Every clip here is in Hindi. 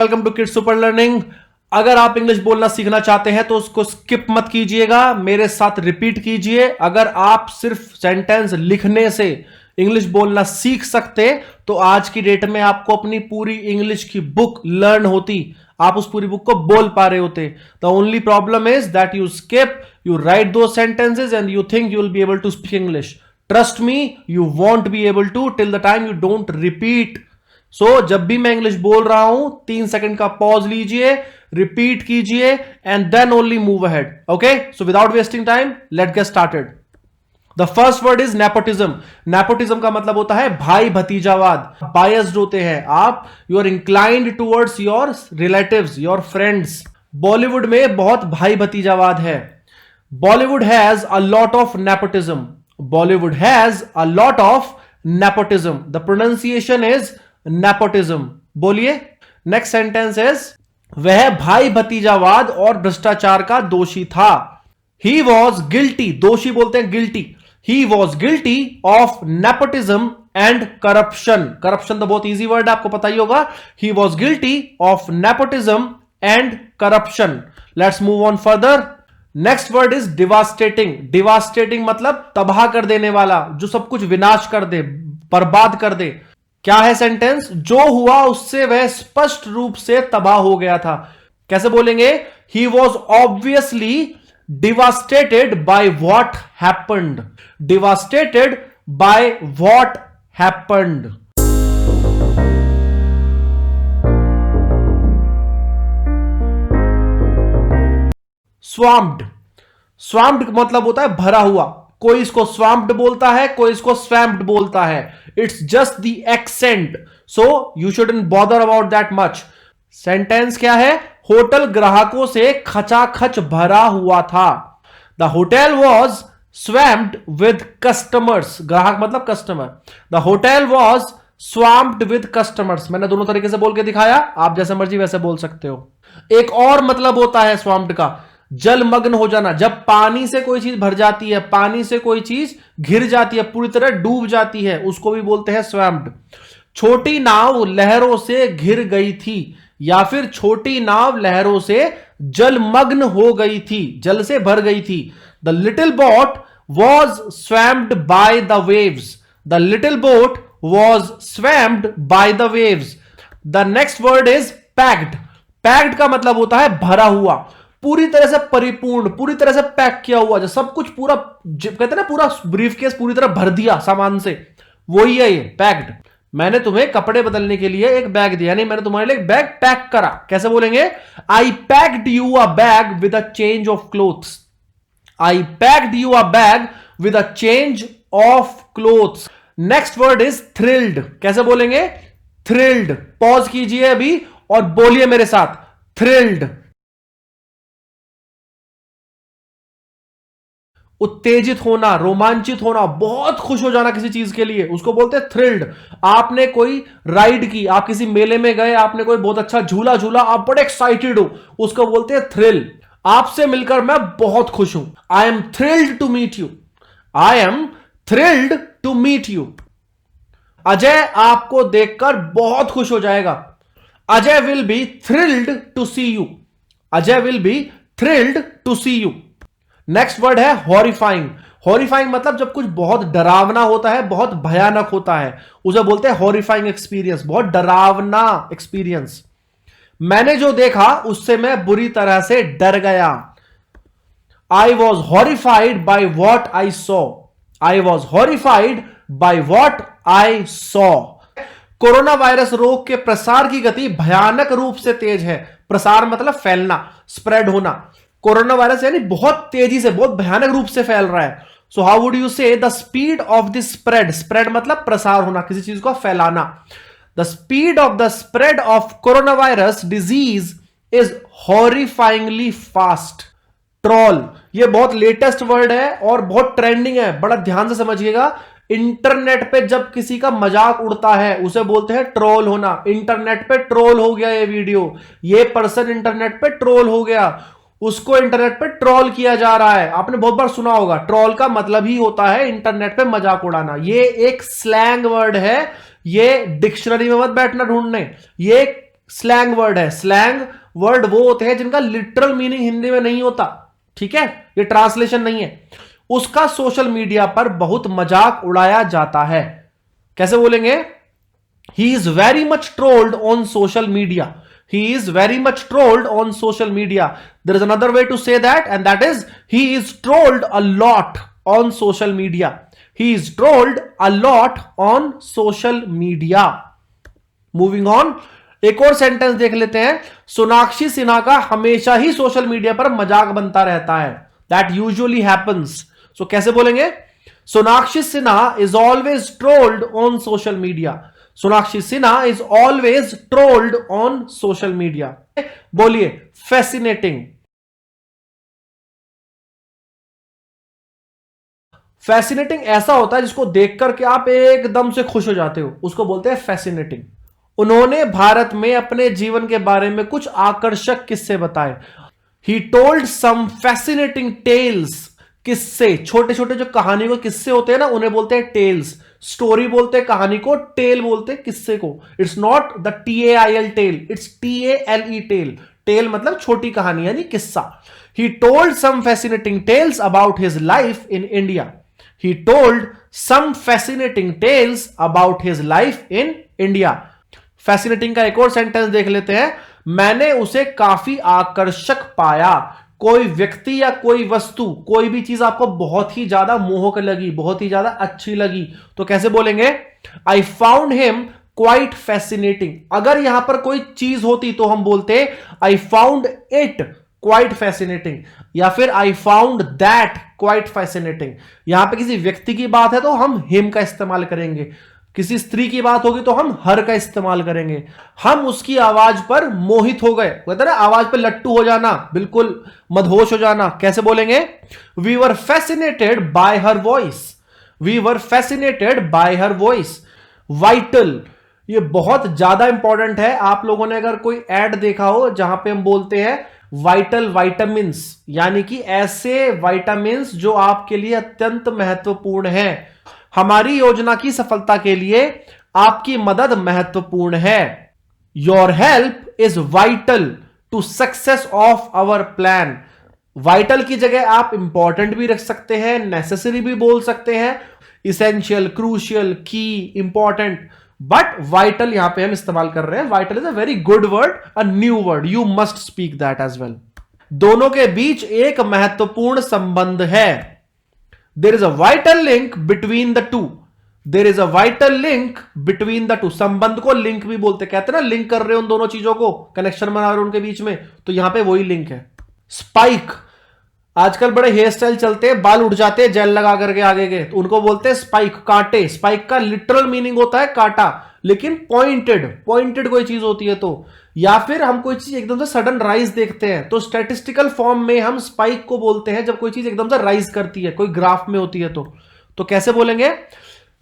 Welcome to kids super learning. अगर आप इंग्लिश बोलना सीखना चाहते हैं तो उसको स्किप मत कीजिएगा, मेरे साथ रिपीट कीजिए। अगर आप सिर्फ सेंटेंस लिखने से इंग्लिश बोलना सीख सकते तो आज की डेट में आपको अपनी पूरी इंग्लिश की बुक लर्न होती, आप उस पूरी बुक को बोल पा रहे होते। The only problem is that you skip, you write दो sentences and you think you will be able to speak English. Trust me, you won't be able to till the time you don't repeat. So जब भी मैं इंग्लिश बोल रहा हूं 3 सेकंड का पॉज लीजिए, रिपीट कीजिए and then only move ahead. Okay, so without wasting time let get started. The first word is nepotism. Nepotism का मतलब होता है भाई भतीजावाद। बायस्ड होते हैं आप, you are inclined towards your relatives, your friends. Bollywood में बहुत भाई भतीजावाद है। Bollywood has a lot of nepotism. Bollywood has a lot of nepotism. The pronunciation is nepotism. बोलिए। नेक्स्ट सेंटेंस इज वह भाई भतीजावाद और भ्रष्टाचार का दोषी था। ही वॉज गिल्टी, दोषी बोलते हैं guilty. He was guilty of nepotism and corruption. Corruption तो बहुत इजी वर्ड है, आपको पता ही होगा। He was guilty of nepotism and corruption. Let's move on further. Next word is devastating. Devastating मतलब तबाह कर देने वाला, जो सब कुछ विनाश कर दे, बर्बाद कर दे। क्या है सेंटेंस? जो हुआ उससे वह स्पष्ट रूप से तबाह हो गया था। कैसे बोलेंगे? He was obviously devastated by what happened. Devastated by what happened. Swamped. Swamped मतलब होता है भरा हुआ। कोई इसको स्वाम्प्ड बोलता है, कोई इसको स्वैम्प्ड बोलता है। It's just the accent, so you shouldn't bother about that much. Sentence क्या है? होटल ग्राहकों से खचाखच भरा हुआ था। The hotel was स्वैम्प्ड with customers. ग्राहक मतलब customer. The hotel was स्वैम्प्ड with customers. मैंने दोनों तरीके से बोल के दिखाया, आप जैसे मर्जी वैसे बोल सकते हो। एक और मतलब होता है स्वैम्प्ड का, जलमग्न हो जाना। जब पानी से कोई चीज भर जाती है, पानी से कोई चीज घिर जाती है, पूरी तरह डूब जाती है, उसको भी बोलते हैं स्वैम्प्ड। छोटी नाव लहरों से घिर गई थी, या फिर छोटी नाव लहरों से जलमग्न हो गई थी, जल से भर गई थी। The little boat was स्वैम्प्ड by the waves. The little boat was स्वैम्प्ड by the waves. The next word is packed. Packed का मतलब होता है भरा हुआ, पूरी तरह से परिपूर्ण, पूरी तरह से पैक किया हुआ, जो सब कुछ पूरा कहते हैं ना, पूरा ब्रीफकेस पूरी तरह भर दिया सामान से, वही है ये पैक्ड। मैंने तुम्हें कपड़े बदलने के लिए एक बैग दिया, नहीं मैंने तुम्हारे लिए एक बैग पैक करा। कैसे बोलेंगे? I packed you a bag with a change of clothes. I packed you a bag with a change of clothes. Next word is thrilled. कैसे बोलेंगे? थ्रिल्ड। पॉज कीजिए अभी और बोलिए मेरे साथ, थ्रिल्ड। उत्तेजित होना, रोमांचित होना, बहुत खुश हो जाना किसी चीज के लिए, उसको बोलते हैं थ्रिल्ड। आपने कोई राइड की, आप किसी मेले में गए, आपने कोई बहुत अच्छा झूला झूला, आप बड़े एक्साइटेड हो, उसको बोलते हैं थ्रिल। आपसे मिलकर मैं बहुत खुश हूं। I am thrilled to meet you. I am thrilled to meet you. Ajay आपको देखकर बहुत खुश हो जाएगा। Ajay will be thrilled to see you. Ajay will be thrilled to see you. Next word है हॉरिफाइंग। हॉरिफाइंग मतलब जब कुछ बहुत डरावना होता है, बहुत भयानक होता है, उसे बोलते हैं हॉरिफाइंग एक्सपीरियंस, बहुत डरावना एक्सपीरियंस। मैंने जो देखा उससे मैं बुरी तरह से डर गया। I was horrified by what I saw. I was horrified by what I saw. Corona virus रोग के प्रसार की गति भयानक रूप से तेज है। प्रसार मतलब फैलना, स्प्रेड होना। कोरोना वायरस यानी बहुत तेजी से, बहुत भयानक रूप से फैल रहा है। So how would you say the speed of the spread? Spread मतलब प्रसार होना, किसी चीज को फैलाना। The speed of the spread of corona virus disease is horrifyingly fast. Troll, ये बहुत लेटेस्ट वर्ड है और बहुत ट्रेंडिंग है, बड़ा ध्यान से समझिएगा। इंटरनेट पे जब किसी का मजाक उड़ता है उसे बोलते हैं ट्रोल होना। इंटरनेट पे ट्रोल हो गया ये वीडियो, ये पर्सन इंटरनेट पे ट्रोल हो गया, उसको इंटरनेट पे ट्रोल किया जा रहा है। आपने बहुत बार सुना होगा, ट्रोल का मतलब ही होता है इंटरनेट पे मजाक उड़ाना। ये एक स्लैंग वर्ड है, ये डिक्शनरी में मत बैठना ढूंढने, ये स्लैंग वर्ड है। स्लैंग वर्ड वो होते हैं जिनका लिटरल मीनिंग हिंदी में नहीं होता, ठीक है, ये ट्रांसलेशन नहीं है। उसका सोशल मीडिया पर बहुत मजाक उड़ाया जाता है। कैसे बोलेंगे? He is very much trolled on social media. He is very much trolled on social media. There is another way to say that, and that is he is trolled a lot on social media. He is trolled a lot on social media. Moving on, एक और सेंटेंस देख लेते हैं। सोनाक्षी सिन्हा का हमेशा ही सोशल मीडिया पर मजाक बनता रहता है। That usually happens. So कैसे बोलेंगे? Sonakshi Sinha is always trolled on social media. Sonakshi Sinha is always trolled on social media. बोलिए फैसिनेटिंग। फैसिनेटिंग ऐसा होता है जिसको देख करके आप एकदम से खुश हो जाते हो, उसको बोलते हैं फैसिनेटिंग। उन्होंने भारत में अपने जीवन के बारे में कुछ आकर्षक किस्से बताए। He told some fascinating tales. किस्से, छोटे छोटे जो कहानी को किस्से होते हैं ना, उन्हें बोलते हैं टेल्स। स्टोरी बोलते हैं कहानी को, टेल बोलते हैं किस्से को। It's not the TAIL tail, it's TALE tale. Tale मतलब छोटी कहानी यानी किस्सा। He told some fascinating tales about his life in India. He told some fascinating tales about his life in India. Fascinating का एक और सेंटेंस देख लेते हैं। मैंने उसे काफी आकर्षक पाया। कोई व्यक्ति या कोई वस्तु, कोई भी चीज आपको बहुत ही ज्यादा मोहक लगी, बहुत ही ज्यादा अच्छी लगी, तो कैसे बोलेंगे? I found him quite fascinating. अगर यहां पर कोई चीज होती तो हम बोलते I found it quite fascinating, या फिर I found that quite fascinating. यहां पे किसी व्यक्ति की बात है तो हम हिम का इस्तेमाल करेंगे, किसी स्त्री की बात होगी तो हम हर का इस्तेमाल करेंगे। हम उसकी आवाज पर मोहित हो गए, कहते ना आवाज पर लट्टू हो जाना, बिल्कुल मदहोश हो जाना। कैसे बोलेंगे? We were fascinated by her voice. We were fascinated by her voice. Vital, ये बहुत ज्यादा इंपॉर्टेंट है। आप लोगों ने अगर कोई एड देखा हो जहां पे हम बोलते हैं वाइटल वाइटामिन्स, यानी कि ऐसे वाइटामिन्स जो आपके लिए अत्यंत महत्वपूर्ण है। हमारी योजना की सफलता के लिए आपकी मदद महत्वपूर्ण है। Your help is vital to success of our plan. Vital की जगह आप इंपॉर्टेंट भी रख सकते हैं, नेसेसरी भी बोल सकते हैं, इसेंशियल, क्रूशियल, की, इंपॉर्टेंट, बट वाइटल यहां पे हम इस्तेमाल कर रहे हैं। Vital is a very good word, a new word, you must speak that as well. दोनों के बीच एक महत्वपूर्ण संबंध है। There is a vital link between the two. There is a vital link between the two. संबंध को लिंक भी बोलते, कहते हैं ना लिंक कर रहे हो उन दोनों चीजों को, कनेक्शन बना रहे हो उनके बीच में, तो यहां पे वही लिंक है। स्पाइक, आजकल बड़े हेयर स्टाइल चलते हैं, बाल उठ जाते हैं जेल लगा करके आगे के, तो उनको बोलते हैं स्पाइक, कांटे। स्पाइक का लिटरल मीनिंग होता है कांटा, लेकिन पॉइंटेड, पॉइंटेड कोई चीज होती है तो, या फिर हम कोई चीज एकदम से सडन राइज देखते हैं तो स्टैटिस्टिकल फॉर्म में हम स्पाइक को बोलते हैं जब कोई चीज एकदम से राइज करती है, कोई ग्राफ में होती है तो कैसे बोलेंगे?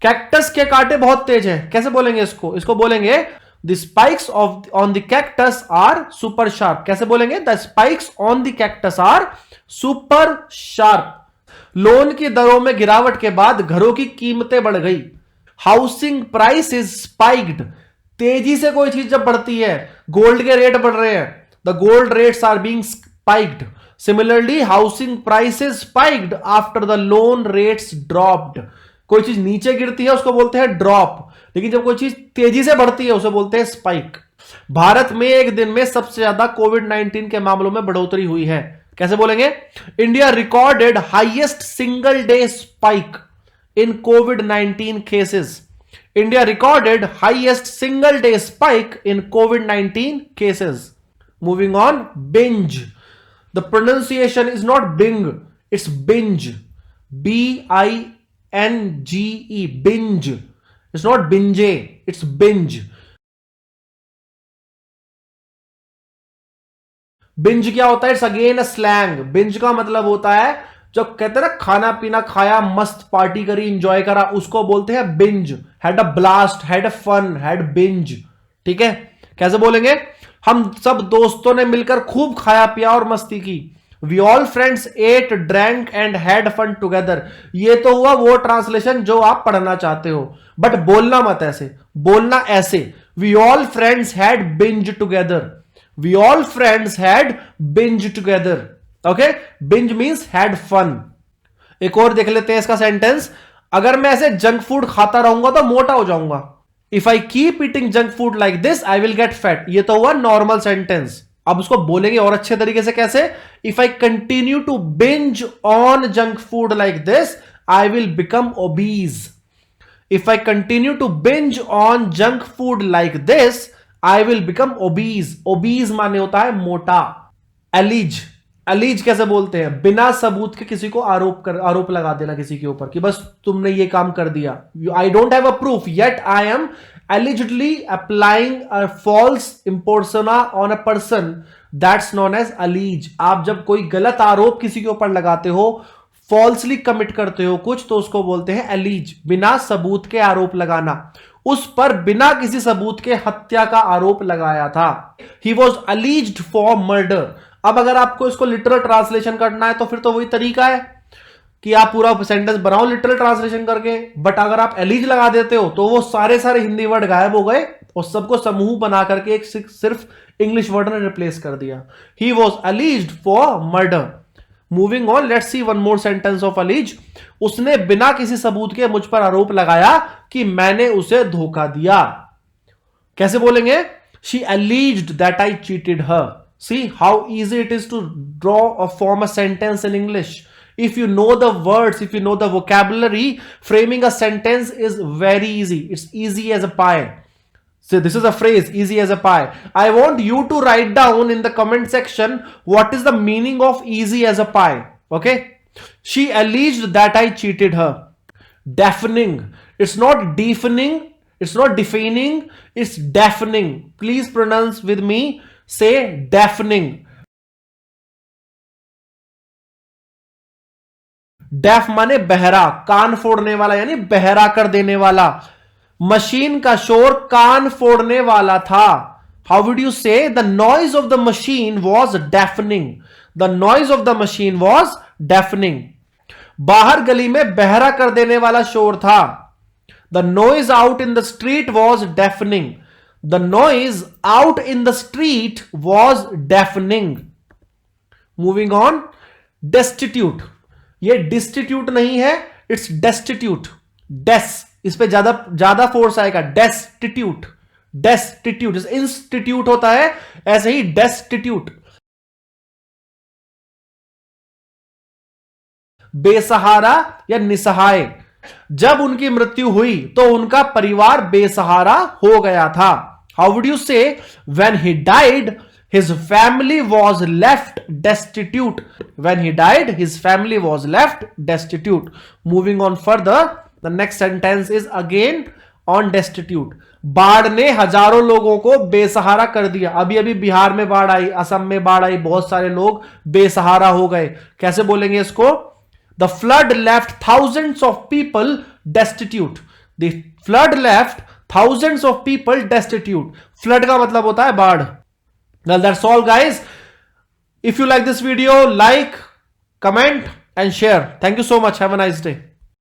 कैक्टस के कांटे बहुत तेज हैं, कैसे बोलेंगे इसको? इसको बोलेंगे the spikes on the cactus are super sharp. कैसे बोलेंगे? The spikes on the cactus are super sharp. Loan की दरों में गिरावट के बाद घरों की कीमतें बढ़ गई। Housing price is spiked. तेजी से कोई चीज जब बढ़ती है, गोल्ड के रेट बढ़ रहे हैं, the gold rates are being spiked. Similarly housing prices spiked after the loan rates dropped. कोई चीज नीचे गिरती है उसको बोलते हैं ड्रॉप, लेकिन जब कोई चीज तेजी से बढ़ती है उसे बोलते हैं स्पाइक। भारत में एक दिन में सबसे ज्यादा कोविड-19 के मामलों में बढ़ोतरी हुई है। कैसे बोलेंगे? India recorded highest single day spike in COVID-19 cases. India recorded highest single day spike in COVID-19 cases. Moving on, binge. The pronunciation is not bing, it's binge. BINGE, binge. It's not binge, it's binge. Binge क्या होता है? It's again a slang. Binge का मतलब होता है जब कहते हैं ना खाना पीना खाया, मस्त पार्टी करी, इंजॉय करा, उसको बोलते हैं binge. Had a blast, had a fun, had binge. ठीक है? कैसे बोलेंगे? हम सब दोस्तों ने मिलकर खूब खाया पिया और मस्ती की। We all friends ate, drank and had fun together. ये तो हुआ वो ट्रांसलेशन जो आप पढ़ना चाहते हो, बट बोलना मत ऐसे, बोलना ऐसे। We all friends had binge together, we all friends had binge together. Okay, binge means had fun. एक और देख लेते हैं इसका सेंटेंस। अगर मैं ऐसे जंक फूड खाता रहूंगा तो मोटा हो जाऊंगा। If I keep eating junk food like this I will get fat. ये तो हुआ नॉर्मल सेंटेंस। अब उसको बोलेंगे और अच्छे तरीके से, कैसे? If I continue to binge on junk food like this I will become obese. If I continue to binge on junk food like this I will become obese. Obese माने होता है मोटा। एलिज, एलिज कैसे बोलते हैं? बिना सबूत के किसी को आरोप लगा देना किसी के ऊपर कि बस तुमने ये काम कर दिया। I don't have a proof yet I am allegedly applying a false impersona on a person, that's known as allege। आप जब कोई गलत आरोप किसी के ऊपर लगाते हो, फॉल्सली कमिट करते हो कुछ, तो उसको बोलते हैं एलीज, बिना सबूत के आरोप लगाना। उस पर बिना किसी सबूत के हत्या का आरोप लगाया था। He was alleged for murder. अब अगर आपको इसको लिटरल ट्रांसलेशन करना है तो फिर तो वही तरीका है कि आप पूरा सेंटेंस बनाओ लिटरल ट्रांसलेशन करके, बट अगर आप एलीज लगा देते हो तो वो सारे हिंदी वर्ड गायब हो गए और सबको समूह बना करके एक सिर्फ इंग्लिश वर्ड ने रिप्लेस कर दिया। He was alleged for murder. Moving on, let's see one more sentence of allege. उसने बिना किसी सबूत के मुझ पर आरोप लगाया कि मैंने उसे धोखा दिया। कैसे बोलेंगे? She alleged that I cheated her. See how easy it is to draw a form a sentence in English. If you know the words, if you know the vocabulary, framing a sentence is very easy. It's easy as a pie. So this is a phrase, easy as a pie. I want you to write down in the comment section what is the meaning of easy as a pie. Okay? She alleged that I cheated her. Deafening. It's not deafening. It's not deafening. It's deafening. Please pronounce with me. Say deafening. Deaf माने बहरा, कान फोड़ने वाला, यानी बहरा कर देने वाला। मशीन का शोर कान फोड़ने वाला था। How would you say? The noise of the machine was deafening. The noise of the machine was deafening. बाहर गली में बहरा कर देने वाला शोर था। The noise out in the street was deafening. The noise out in the street was deafening. Moving on, destitute. ये डिस्टिट्यूट नहीं है, इट्स डेस्टिट्यूट। डेस, इस पे ज्यादा फोर्स आएगा। Destitute, destitute. जैसे इंस्टीट्यूट होता है ऐसे ही डेस्टिट्यूट। बेसहारा या निसहाय। जब उनकी मृत्यु हुई तो उनका परिवार बेसहारा हो गया था। हाउ वुड यू से? When he died his family was left destitute. When he died, his family was left destitute. Moving on further, the next sentence is again on destitute. बाढ़ ने हजारों लोगों को बेसहारा कर दिया। अभी अभी बिहार में बाढ़ आई, असम में बाढ़ आई, बहुत सारे लोग बेसहारा हो गए। कैसे बोलेंगे इसको? The flood left thousands of people destitute. The flood left thousands of people destitute. Flood का मतलब होता है बाढ़। Well, that's all, guys. If you like this video, like, comment and share. Thank you so much. Have a nice day.